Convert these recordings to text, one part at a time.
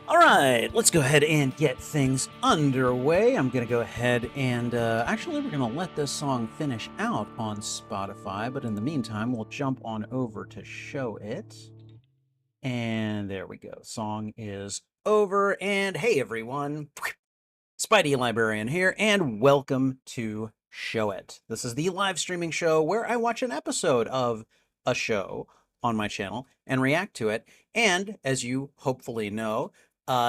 All right, let's go ahead and get things underway. I'm going to go ahead and actually, we're going to let this song finish out on Spotify, but in the meantime, we'll jump on over to Show It. And there we go. Song is over. And hey, everyone, Spidey Librarian here, and welcome to Show It. This is the live streaming show where I watch an episode of a show on my channel and react to it. And as you hopefully know,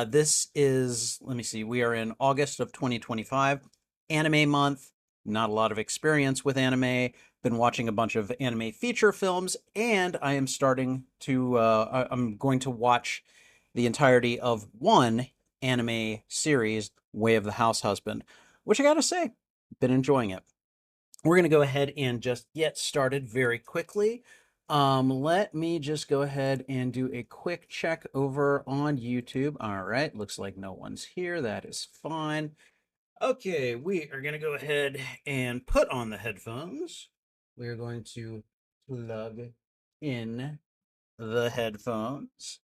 this is, let me see, we are in August of 2025, anime month. Not a lot of experience with anime. Been watching a bunch of anime feature films, and I am starting to, I'm going to watch the entirety of one anime series, Way of the Househusband, which I gotta say, been enjoying it. We're gonna go ahead and just get started very quickly. Let me just go ahead and do a quick check over on YouTube. All right, looks like no one's here. That is fine. Okay, we are gonna go ahead and put on the headphones. We are going to plug in the headphones.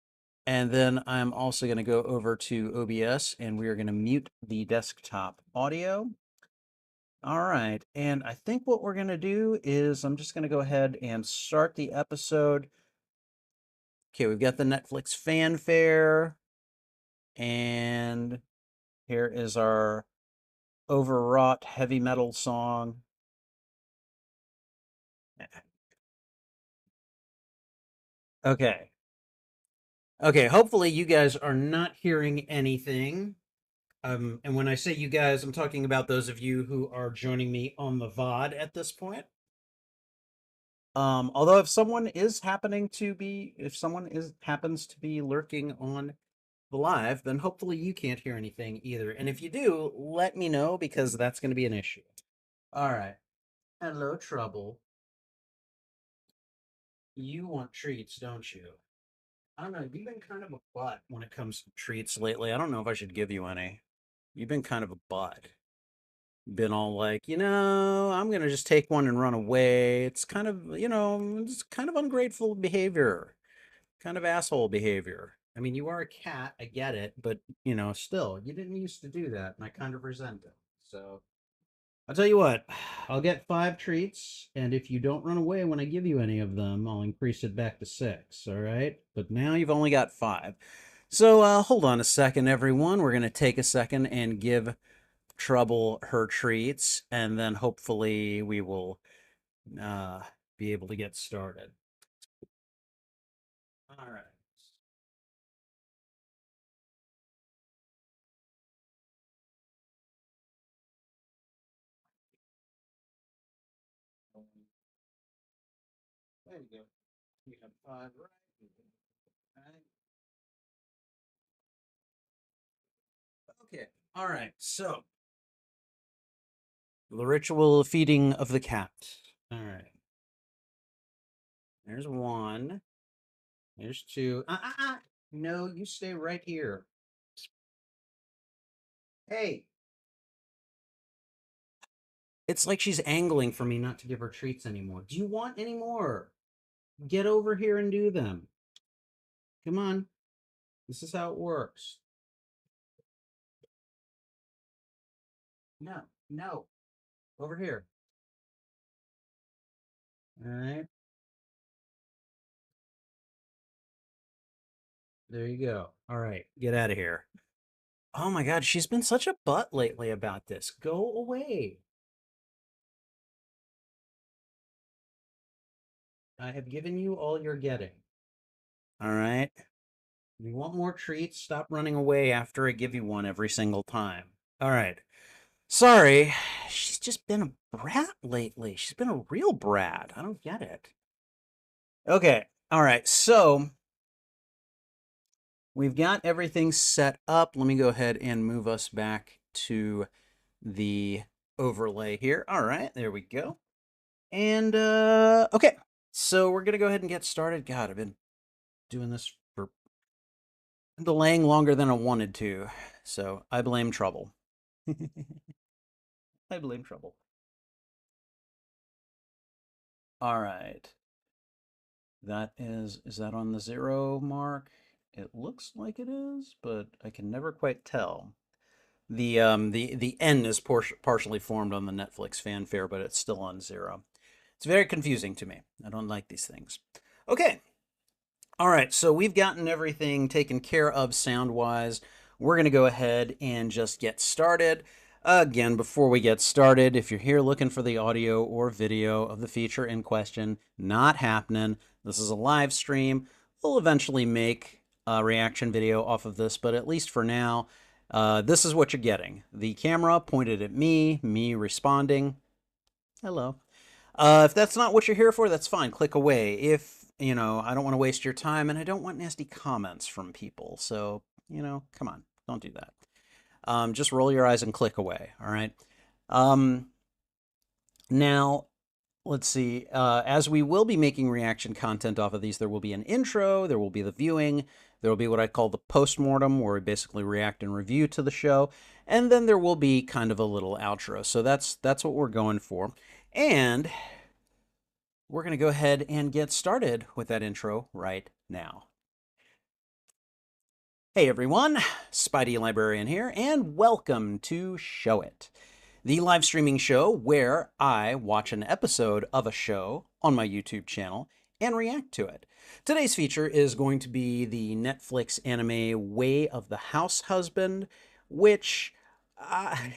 And then I'm also going to go over to OBS and we are going to mute the desktop audio. All right. And I think what we're going to do is I'm just going to go ahead and start the episode. Okay, we've got the Netflix fanfare. And here is our overwrought heavy metal song. Okay. Okay, hopefully you guys are not hearing anything. And when I say you guys, I'm talking about those of you who are joining me on the VOD at this point. Although if someone is happens to be lurking on the live, then hopefully you can't hear anything either. And if you do, let me know because that's going to be an issue. All right. Hello, Trouble. You want treats, don't you? I don't know. You've been kind of a butt when it comes to treats lately. I don't know if I should give you any. You've been kind of a butt. Been all like, I'm gonna just take one and run away. It's kind of, it's kind of ungrateful behavior, kind of asshole behavior. I mean, you are a cat, I get it, but still, you didn't used to do that, and I kind of resent it. So I'll tell you what, I'll get 5 treats, and if you don't run away when I give you any of them, I'll increase it back to 6. All right, but now you've only got 5. So hold on a second, everyone. We're gonna take a second and give Trouble her treats, and then hopefully we will uh, be able to get started. All right. There you go. You have 5 right. Right. Okay. All right. So the ritual feeding of the cat. All right. There's 1. There's 2. No, you stay right here. Hey. It's like she's angling for me not to give her treats anymore. Do you want any more? Get over here and do them. Come on. This is how it works. No, no. Over here. All right. There you go. All right. Get out of here. Oh my God. She's been such a butt lately about this. Go away. I have given you all you're getting. All right. You want more treats? Stop running away after I give you one every single time. All right. Sorry. She's just been a brat lately. She's been a real brat. I don't get it. Okay. All right. So we've got everything set up. Let me go ahead and move us back to the overlay here. All right, there we go. And okay, so we're gonna go ahead and get started. God, I've been doing this for delaying longer than I wanted to, so I blame Trouble. I blame Trouble. All right, that is that on the 0 mark? It looks like it is, but I can never quite tell. The N is partially formed on the Netflix fanfare, but it's still on 0. It's very confusing to me. I don't like these things. Okay. All right, so we've gotten everything taken care of sound-wise. We're going to go ahead and just get started. Again, before we get started, if you're here looking for the audio or video of the feature in question, not happening. This is a live stream. We'll eventually make a reaction video off of this, but at least for now, this is what you're getting. The camera pointed at me responding. Hello. If that's not what you're here for, that's fine. Click away. If, I don't want to waste your time and I don't want nasty comments from people. So, come on, don't do that. Just roll your eyes and click away. All right. Now, let's see. As we will be making reaction content off of these, there will be an intro, there will be the viewing, there will be what I call the postmortem, where we basically react and review to the show, and then there will be kind of a little outro. So that's what we're going for. And we're going to go ahead and get started with that intro right now. Hey everyone, Spidey Librarian here, and welcome to Show It, the live streaming show where I watch an episode of a show on my YouTube channel and react to it. Today's feature is going to be the Netflix anime Way of the Househusband, which I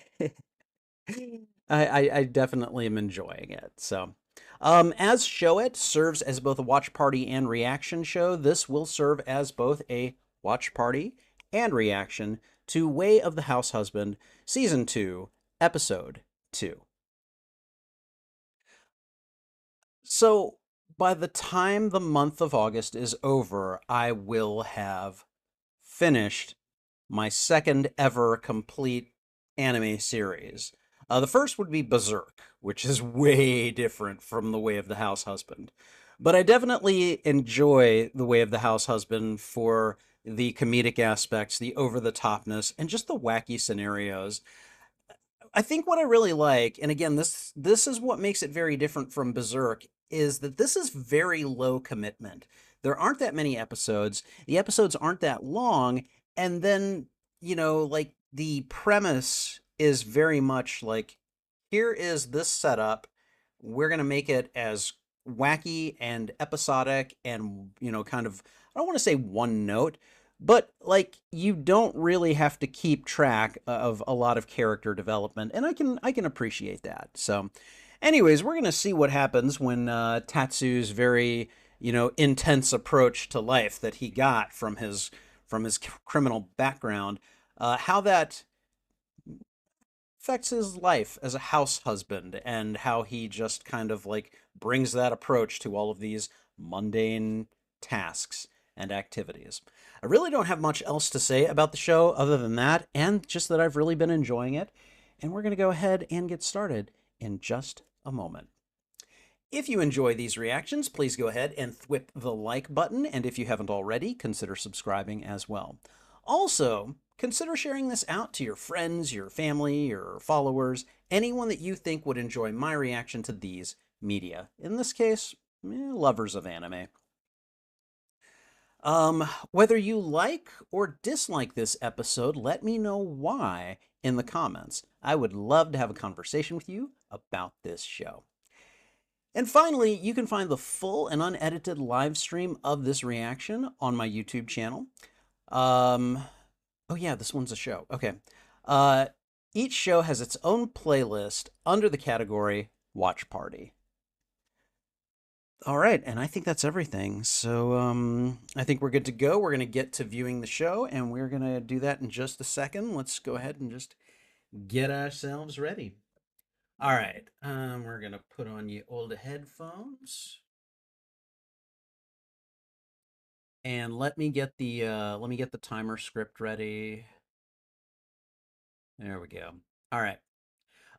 definitely am enjoying it. So, as Show It serves as both a watch party and reaction show, this will serve as both a watch party and reaction to Way of the Househusband, Season 2, Episode 2. So, by the time the month of August is over, I will have finished my second ever complete anime series. The first would be Berserk, which is way different from The Way of the Househusband. But I definitely enjoy The Way of the Househusband for the comedic aspects, the over-the-topness, and just the wacky scenarios. I think what I really like, and again, this is what makes it very different from Berserk, is that this is very low commitment. There aren't that many episodes. The episodes aren't that long, and then, like the premise is very much like, here is this setup. We're going to make it as wacky and episodic and, kind of, I don't want to say one note, but like you don't really have to keep track of a lot of character development, and I can appreciate that. So anyways, we're going to see what happens when Tatsu's very, intense approach to life that he got from his criminal background, how that affects his life as a house husband, and how he just kind of like brings that approach to all of these mundane tasks and activities. I really don't have much else to say about the show other than that, and just that I've really been enjoying it. And we're going to go ahead and get started in just a moment. If you enjoy these reactions, please go ahead and thwip the like button, and if you haven't already, consider subscribing as well. Also, consider sharing this out to your friends, your family, your followers, anyone that you think would enjoy my reaction to these media. In this case, lovers of anime. Whether you like or dislike this episode, let me know why in the comments. I would love to have a conversation with you about this show. And finally, you can find the full and unedited live stream of this reaction on my YouTube channel. Oh yeah, this one's a show. Okay. Each show has its own playlist under the category Watch Party. All right, and I think that's everything. So I think we're good to go. We're going to get to viewing the show, and we're going to do that in just a second. Let's go ahead and just get ourselves ready. All right, we're going to put on your old headphones. And let me get the timer script ready. There we go. All right.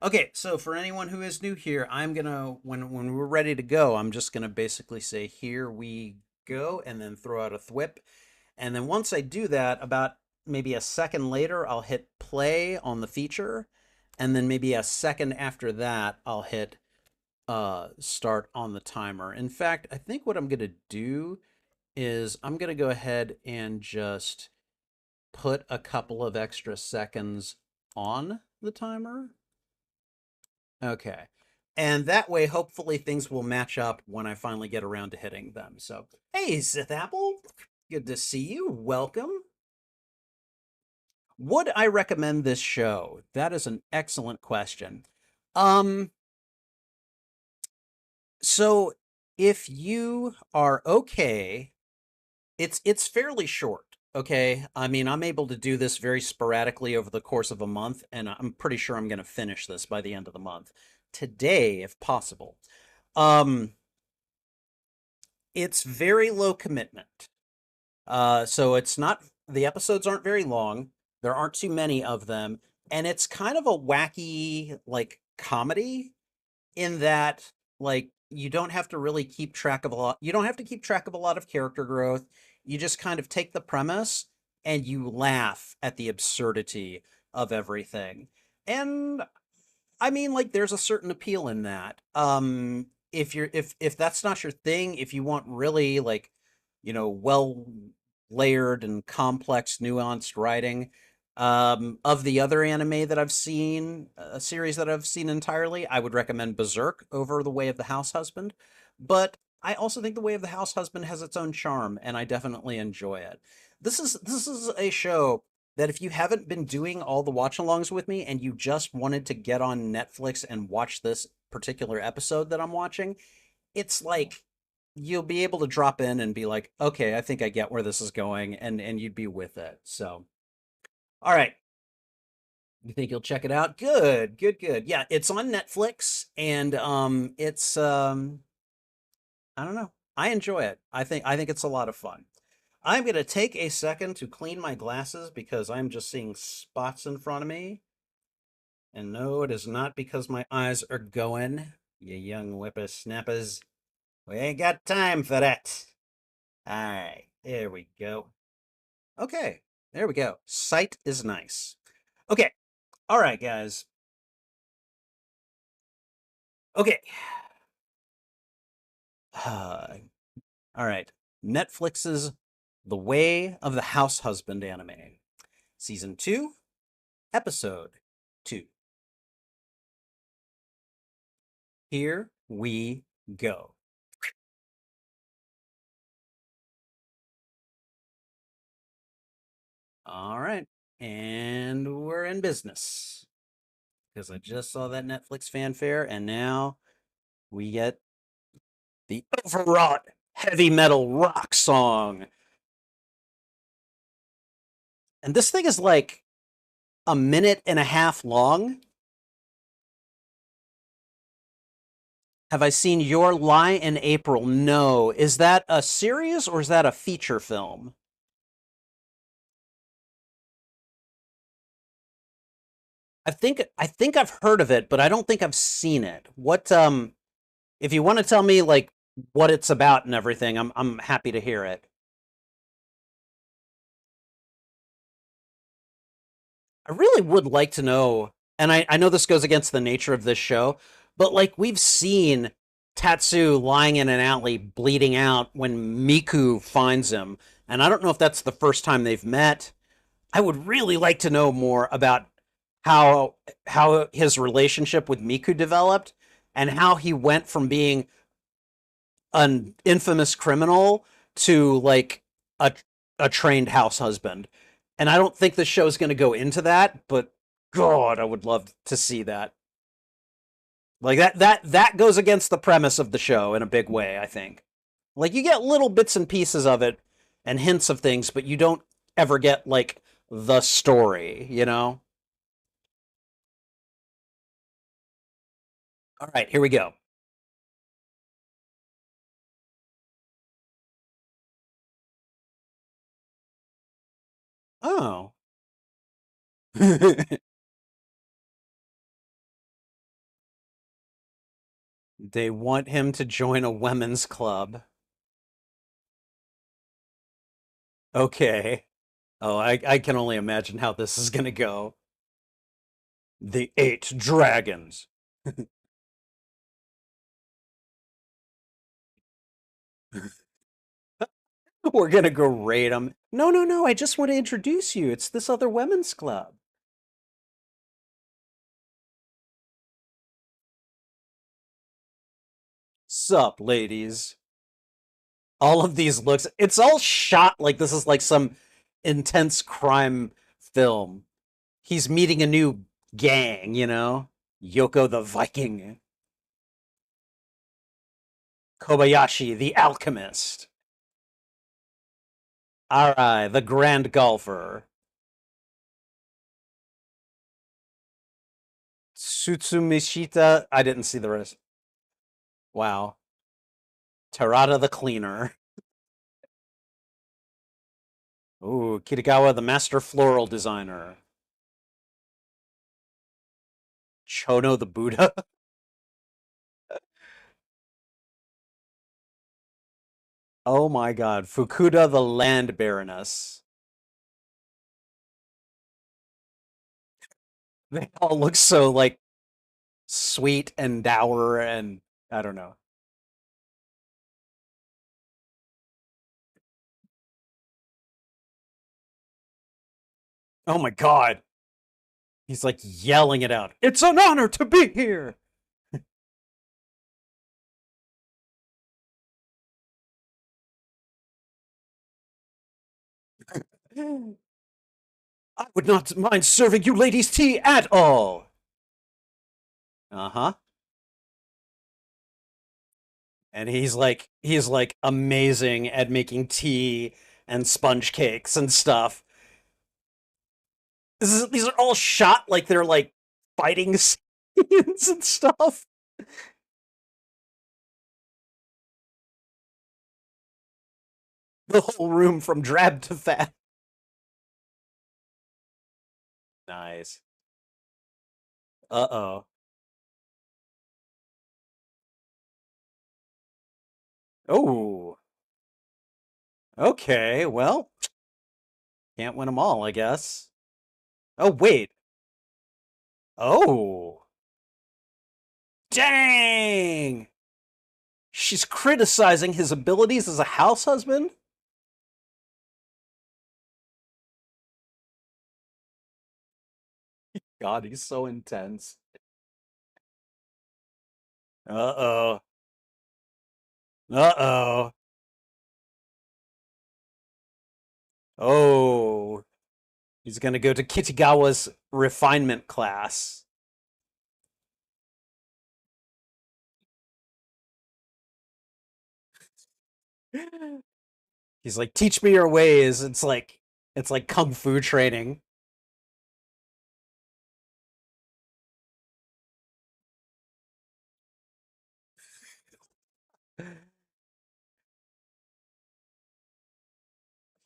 Okay, so for anyone who is new here, I'm gonna when we're ready to go, I'm just gonna basically say here we go, and then throw out a thwip. And then once I do that, about maybe a second later, I'll hit play on the feature, and then maybe a second after that, I'll hit start on the timer. In fact, I think what I'm gonna do is I'm going to go ahead and just put a couple of extra seconds on the timer. Okay. And that way, hopefully, things will match up when I finally get around to hitting them. So, hey, Sith Apple, good to see you. Welcome. Would I recommend this show? That is an excellent question. Um, so if you are okay, it's fairly short. Okay. I mean, I'm able to do this very sporadically over the course of a month, and I'm pretty sure I'm going to finish this by the end of the month. Today, if possible. Um, it's very low commitment. So it's not the episodes aren't very long. There aren't too many of them, and it's kind of a wacky like comedy in that like you don't have to really keep track of a lot. You don't have to keep track of a lot of character growth. You just kind of take the premise and you laugh at the absurdity of everything. And I mean, like, there's a certain appeal in that. If that's not your thing, if you want really like, well layered and complex, nuanced writing, of the other anime that I've seen, a series that I've seen entirely, I would recommend Berserk over The Way of the House Husband. But I also think The Way of the House Husband has its own charm, and I definitely enjoy it. This is a show that if you haven't been doing all the watch alongs with me and you just wanted to get on Netflix and watch this particular episode that I'm watching, it's like you'll be able to drop in and be like, okay, I think I get where this is going, and you'd be with it. So, all right. You think you'll check it out? Good, good, good. Yeah, it's on Netflix and it's I don't know. I enjoy it. I think it's a lot of fun. I'm going to take a second to clean my glasses because I'm just seeing spots in front of me. And no, it is not because my eyes are going, you young whippersnappers. We ain't got time for that. All right, there we go. Okay, there we go. Sight is nice. Okay, all right, guys. Okay. All right. Netflix's The Way of the House Husband anime, season 2, episode 2. Here we go. All right. And we're in business because I just saw that Netflix fanfare, and now we get the overwrought heavy metal rock song. And this thing is like a minute and a half long. Have I seen Your Lie in April? No. Is that a series or is that a feature film? I think I've heard of it, but I don't think I've seen it. What if you want to tell me like what it's about and everything, I'm happy to hear it. I really would like to know, and I know this goes against the nature of this show, but like we've seen Tatsu lying in an alley bleeding out when Miku finds him, and I don't know if that's the first time they've met. I would really like to know more about how how his relationship with Miku developed and how he went from being an infamous criminal to like a a trained house husband. And I don't think the show's going to go into that, but God, I would love to see that. Like that goes against the premise of the show in a big way, I think. Like you get little bits and pieces of it and hints of things, but you don't ever get like the story, you know? All right, here we go. Oh. They want him to join a women's club. Okay. Oh, I can only imagine how this is gonna go. The Eight Dragons. We're gonna go raid them. No, no, no. I just want to introduce you. It's this other women's club. Sup, ladies. All of these looks. It's all shot like this is like some intense crime film. He's meeting a new gang, you know? Yoko the Viking. Kobayashi the alchemist. Arai the grand golfer. Sutsumishita. I didn't see the rest. Wow. Terada the cleaner. Ooh, Kitagawa the master floral designer. Chono the Buddha. Oh my god. Fukuda the land baroness. They all look so like sweet and dour and I don't know. Oh my god. He's like yelling it out. It's an honor to be here. I would not mind serving you ladies tea at all. Uh-huh. And he's like amazing at making tea and sponge cakes and stuff. These are all shot like they're like fighting scenes and stuff. The whole room from drab to fat. Nice. Uh-oh. Oh. Okay, well, can't win them all, I guess. Oh, wait. Oh. Dang! She's criticizing his abilities as a house husband? God, he's so intense. Uh-oh. Uh-oh. Oh. He's gonna go to Kitagawa's refinement class. He's like, teach me your ways. It's like kung fu training.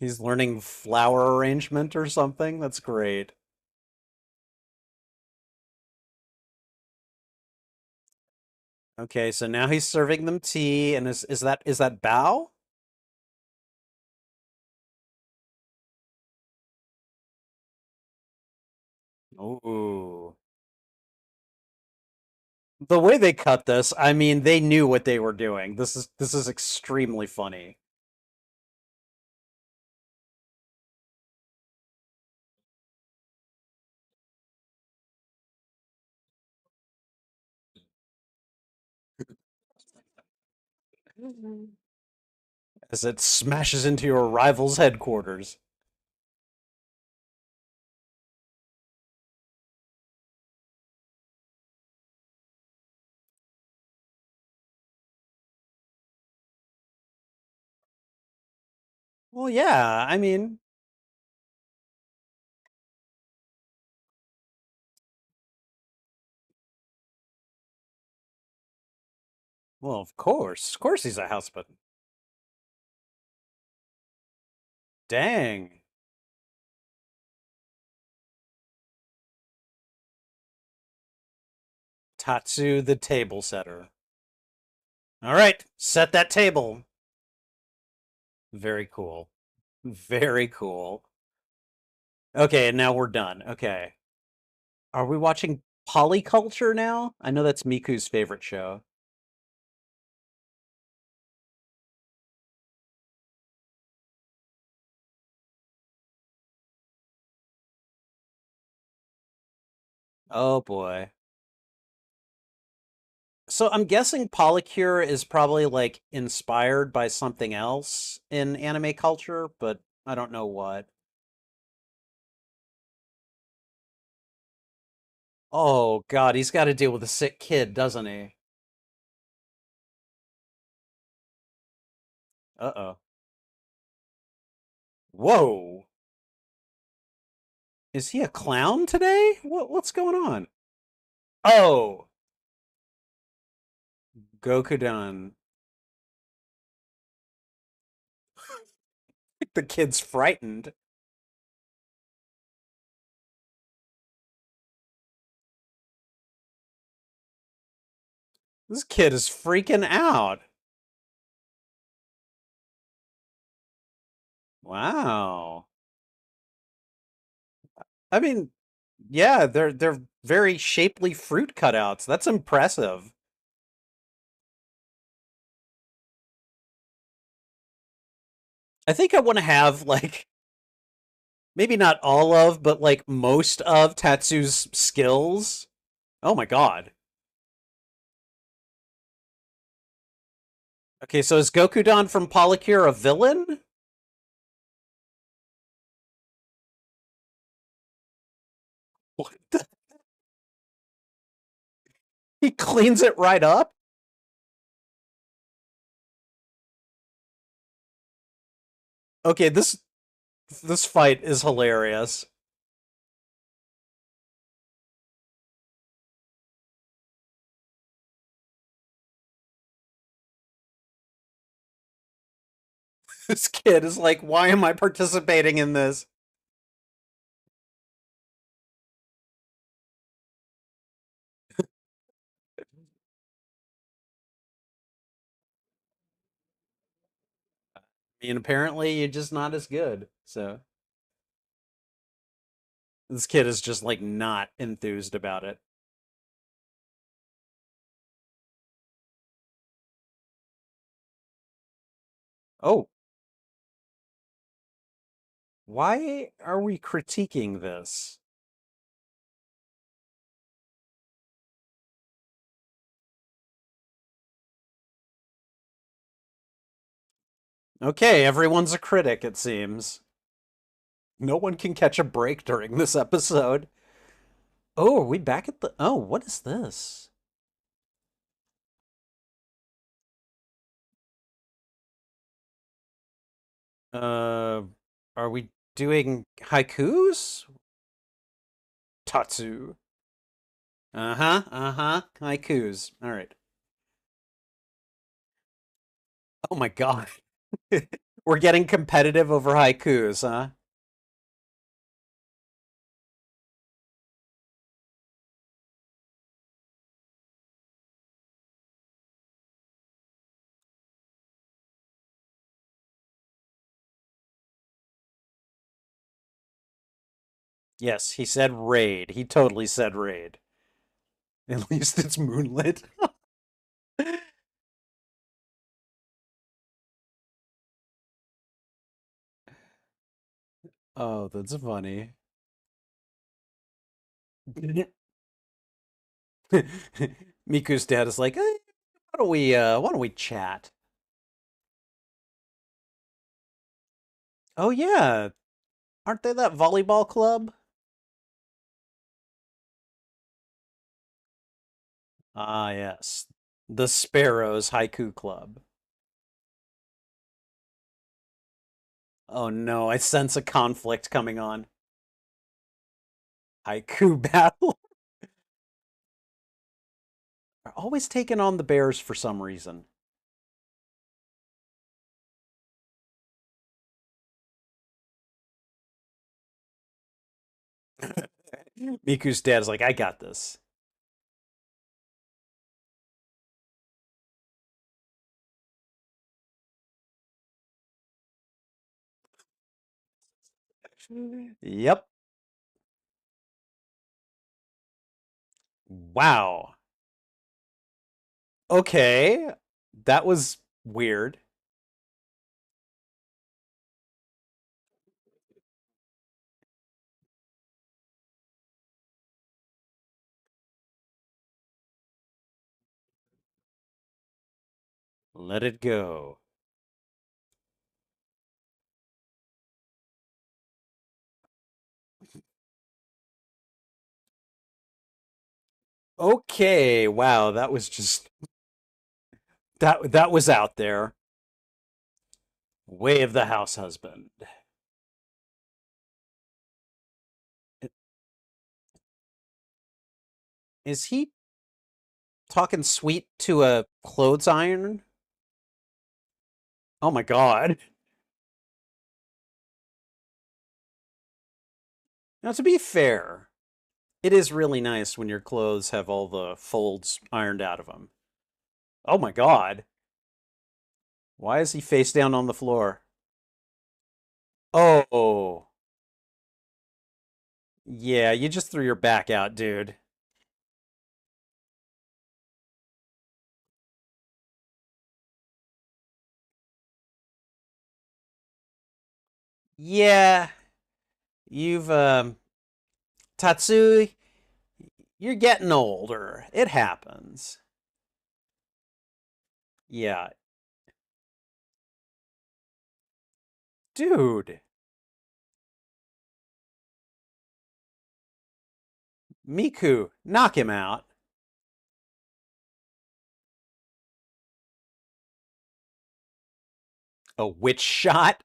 He's learning flower arrangement or something. That's great. Okay, so now he's serving them tea, and is that Bao? Ooh. The way they cut this, I mean, they knew what they were doing. This is extremely funny. As it smashes into your rival's headquarters. Well, yeah, I mean, well, of course. Of course he's a houseband. Dang. Tatsu the table setter. All right, set that table. Very cool. Very cool. Okay, and now we're done. Okay. Are we watching Polyculture now? I know that's Miku's favorite show. Oh boy. So I'm guessing Polycure is probably like inspired by something else in anime culture, but I don't know what. Oh God, he's got to deal with a sick kid, doesn't he? Uh-oh. Whoa. Is he a clown today? What's going on? Oh, Gokudan. The kid's frightened. This kid is freaking out. Wow. I mean, yeah, they're very shapely fruit cutouts. That's impressive. I think I want to have like maybe not all of, but like most of Tatsu's skills. Oh my God. Okay, so is Gokudan from Polycure a villain? What the? He cleans it right up? Okay, this fight is hilarious. This kid is like, why am I participating in this? I mean, apparently you're just not as good. So this kid is just like not enthused about it. Oh, why are we critiquing this? Okay, everyone's a critic, it seems. No one can catch a break during this episode. Oh, are we back at the. Oh, what is this? Uh, are we doing haikus? Tatsu. Uh huh. Haikus. All right. Oh my God. We're getting competitive over haikus, huh? Yes, he said raid. He totally said raid. At least it's moonlit. Oh, that's funny. Miku's dad is like, why don't we chat? Oh yeah, aren't they that volleyball club? Ah, yes. The Sparrows Haiku Club. Oh no, I sense a conflict coming on. Haiku battle. Are always taking on the bears for some reason. Miku's dad is like, I got this. Yep. Wow. Okay. That was weird. Let it go. Okay, wow, that was just that was out there. Way of the house husband. Is he talking sweet to a clothes iron? Oh my God. Now, to be fair, it is really nice when your clothes have all the folds ironed out of them. Oh my God. Why is he face down on the floor? Oh, yeah, you just threw your back out, dude. Yeah, you've, Tatsu, you're getting older. It happens. Yeah, dude. Miku, knock him out. A witch shot?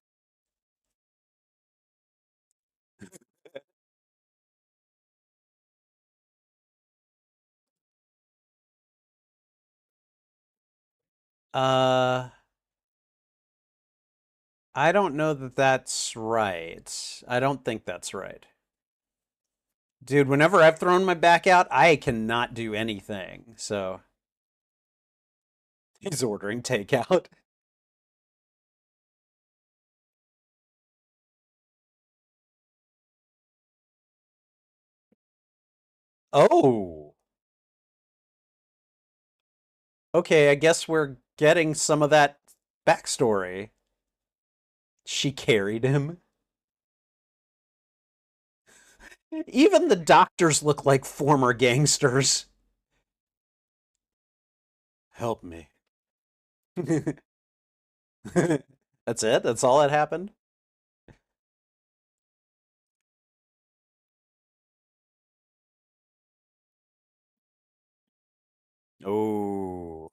Uh, I don't know that that's right. I don't think that's right. Dude, whenever I've thrown my back out, I cannot do anything. So he's ordering takeout. Oh, okay. I guess we're getting some of that backstory. She carried him. Even the doctors look like former gangsters. Help me. That's it? That's all that happened? Oh.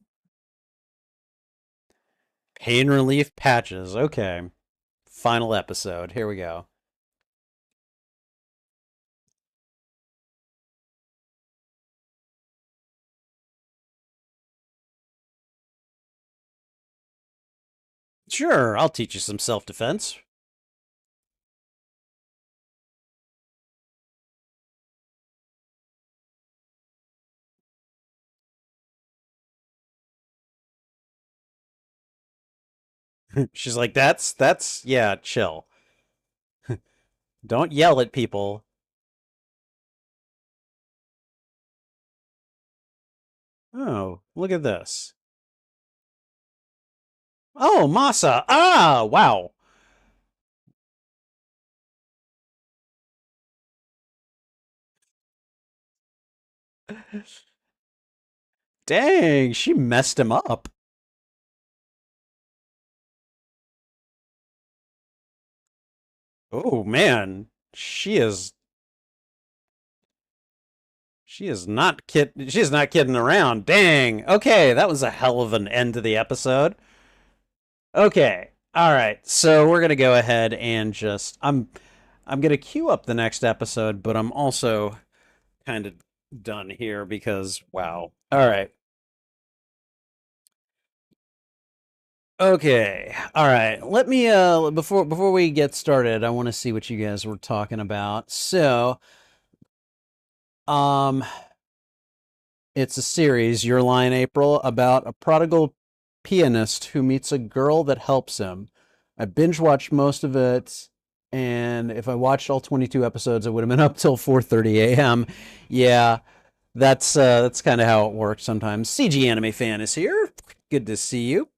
Pain relief patches. Okay. Final episode. Here we go. Sure, I'll teach you some self defense. She's like, yeah, chill. Don't yell at people. Oh, look at this. Oh, Masa. Ah, wow. Dang, she messed him up. Oh man, she is not kidding around. Dang. Okay, that was a hell of an end to the episode. Okay. All right. So we're going to go ahead and just I'm going to queue up the next episode, but I'm also kind of done here because wow. All right. Okay. All right. Let me before we get started, I want to see what you guys were talking about. So, um it's a series, Your Line April, about a prodigal pianist who meets a girl that helps him. I binge watched most of it, and if I watched all 22 episodes, I would have been up till 4:30 a.m. Yeah, that's kind of how it works sometimes. CG Anime Fan is here. Good to see you.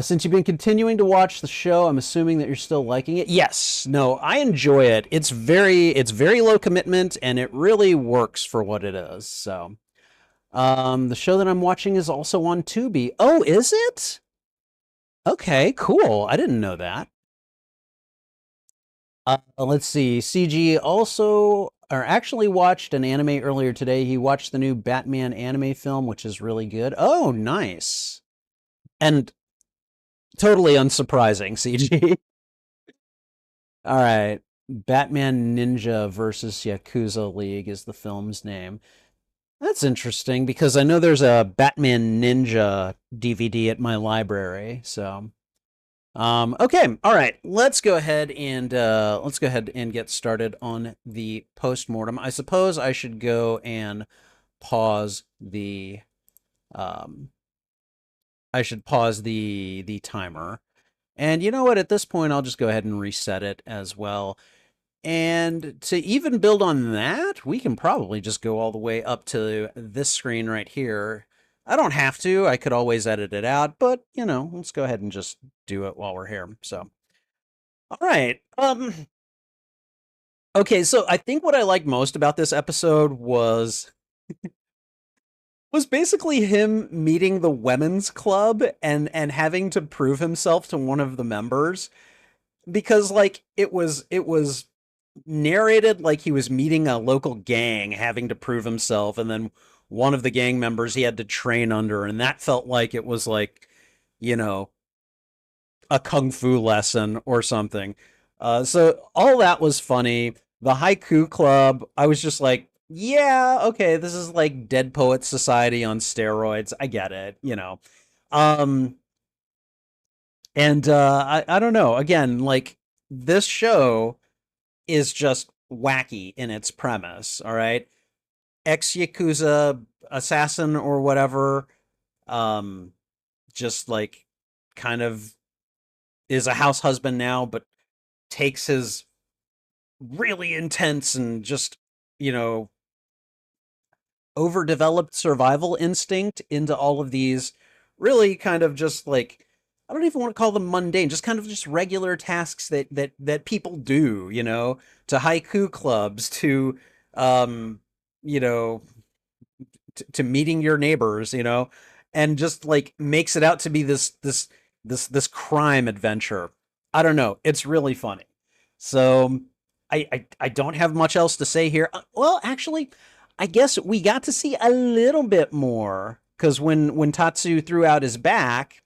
Since you've been continuing to watch the show, I'm assuming that you're still liking it. Yes, no, I enjoy it. It's very low commitment, and it really works for what it is. So, The show that I'm watching is also on Tubi. Oh, is it? Okay, cool. I didn't know that. Let's see. CG also, or actually watched an anime earlier today. He watched the new Batman anime film, which is really good. Oh, nice. And totally unsurprising, CG. All right. Batman Ninja versus Yakuza League is the film's name. That's interesting because I know there's a Batman Ninja DVD at my library. So, okay, all right. Let's go ahead and get started on the postmortem. I suppose I should go and pause the um, I should pause the timer. And you know what? At this point, I'll just go ahead and reset it as well. And to even build on that, we can probably just go all the way up to this screen right here. I don't have to. I could always edit it out, but, you know, let's go ahead and just do it while we're here. So, all right. Okay, so I think what I liked most about this episode was basically him meeting the women's club and having to prove himself to one of the members because like it was narrated like he was meeting a local gang having to prove himself, and then one of the gang members he had to train under, and that felt like it was like, you know, a kung fu lesson or something. So all that was funny. The haiku club, I was just like, yeah, okay, this is like Dead Poets Society on steroids. I get it, you know. Um, and I don't know. Again, like this show is just wacky in its premise. All right, ex yakuza assassin or whatever, um, just like kind of is a house husband now, but takes his really intense and just, you know, overdeveloped survival instinct into all of these really kind of just like, I don't even want to call them mundane, just kind of just regular tasks that people do, you know, to haiku clubs, to um, you know, to meeting your neighbors, you know, and just like makes it out to be this crime adventure. I don't know. It's really funny. So I don't have much else to say here. Well, actually, I guess we got to see a little bit more because when Tatsu threw out his back,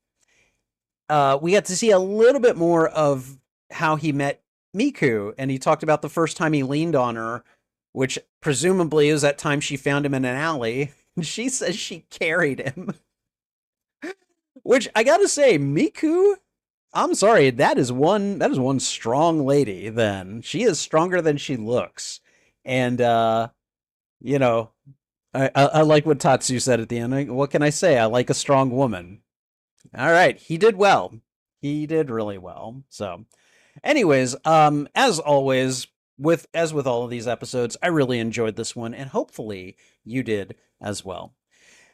we got to see a little bit more of how he met Miku, and he talked about the first time he leaned on her, which presumably is that time she found him in an alley. She says she carried him, which I gotta say, Miku, I'm sorry, that is one strong lady. Then she is stronger than she looks, and you know, I like what Tatsu said at the end. What can I say? I like a strong woman. All right, he did well. He did really well. So, anyways, as always, with all of these episodes, I really enjoyed this one, and hopefully you did as well.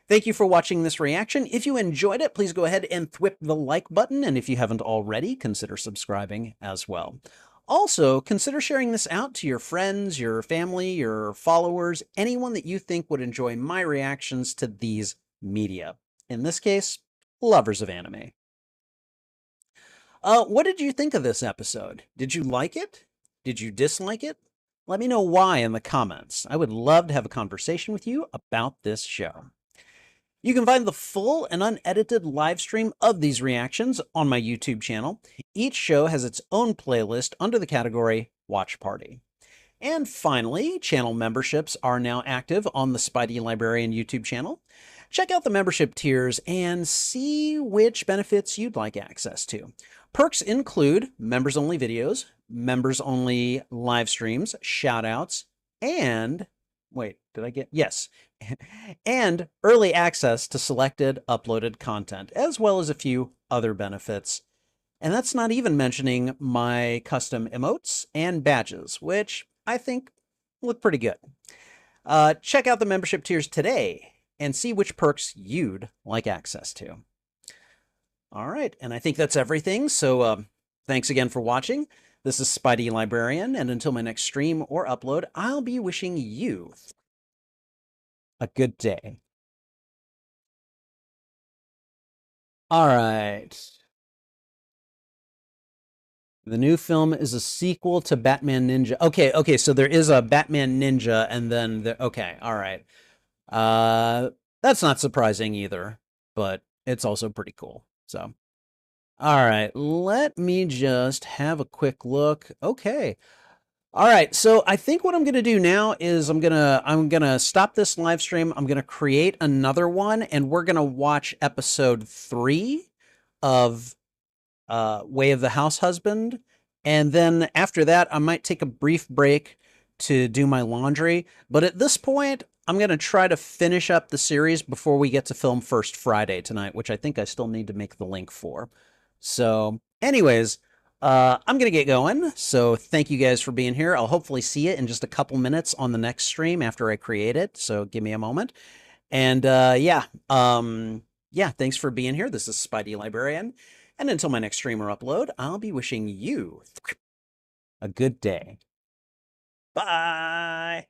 Thank you for watching this reaction. If you enjoyed it, please go ahead and thwip the like button, and if you haven't already, consider subscribing as well. Also, consider sharing this out to your friends, your family, your followers, anyone that you think would enjoy my reactions to these media. In this case, lovers of anime. What did you think of this episode? Did you like it? Did you dislike it? Let me know why in the comments. I would love to have a conversation with you about this show. You can find the full and unedited live stream of these reactions on my YouTube channel. Each show has its own playlist under the category Watch Party. And finally, channel memberships are now active on the Spidey Librarian YouTube channel. Check out the membership tiers and see which benefits you'd like access to. Perks include members-only videos, members-only live streams, shout-outs, and wait, did I get? Yes. And early access to selected uploaded content, as well as a few other benefits. And that's not even mentioning my custom emotes and badges, which I think look pretty good. Check out the membership tiers today and see which perks you'd like access to. All right, and I think that's everything. So thanks again for watching. This is Spidey Librarian, and until my next stream or upload, I'll be wishing you a good day. All right. The new film is a sequel to Batman Ninja. Okay, okay, so there is a Batman Ninja, and then okay, all right. Uh, that's not surprising either, but it's also pretty cool. So, all right, let me just have a quick look. Okay. All right, so I think what I'm going to do now is I'm going to stop this live stream. I'm going to create another one and we're going to watch episode 3 of Way of the House Husband. And then after that, I might take a brief break to do my laundry. But at this point, I'm going to try to finish up the series before we get to film First Friday tonight, which I think I still need to make the link for. So, anyways, I'm going to get going. So, thank you guys for being here. I'll hopefully see you in just a couple minutes on the next stream after I create it. So, give me a moment. And yeah, thanks for being here. This is Spidey Librarian. And until my next stream or upload, I'll be wishing you a good day. Bye.